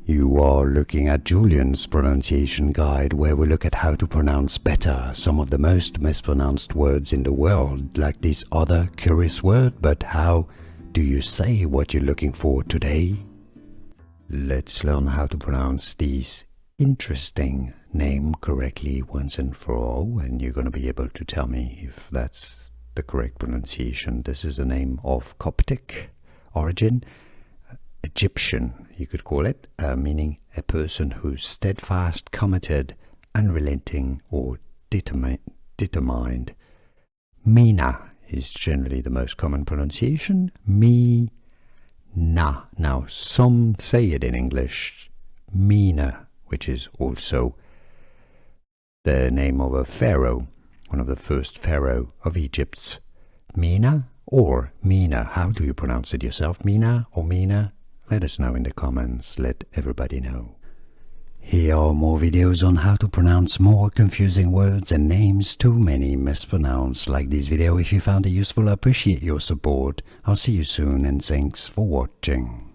You are looking at Julian's pronunciation guide, where we look at how to pronounce better some of the most mispronounced words in the world, like this other curious word. But how do you say what you're looking for today? Let's learn how to pronounce this interesting name correctly once and for all, and you're going to be able to tell me if that's the correct pronunciation. This is a name of Coptic origin, Egyptian you could call it, meaning a person who's steadfast, committed, unrelenting, or determined. Mina is generally the most common pronunciation. Mina. Now some say it in English Mina, which is also the name of a pharaoh, one of the first pharaoh of Egypt. Mina or Mina. How do you pronounce it yourself? Mina or Mina? Let us know in the comments. Let everybody know. Here are more videos on how to pronounce more confusing words and names too many mispronounced. Like this video if you found it useful. I appreciate your support. I'll see you soon and thanks for watching.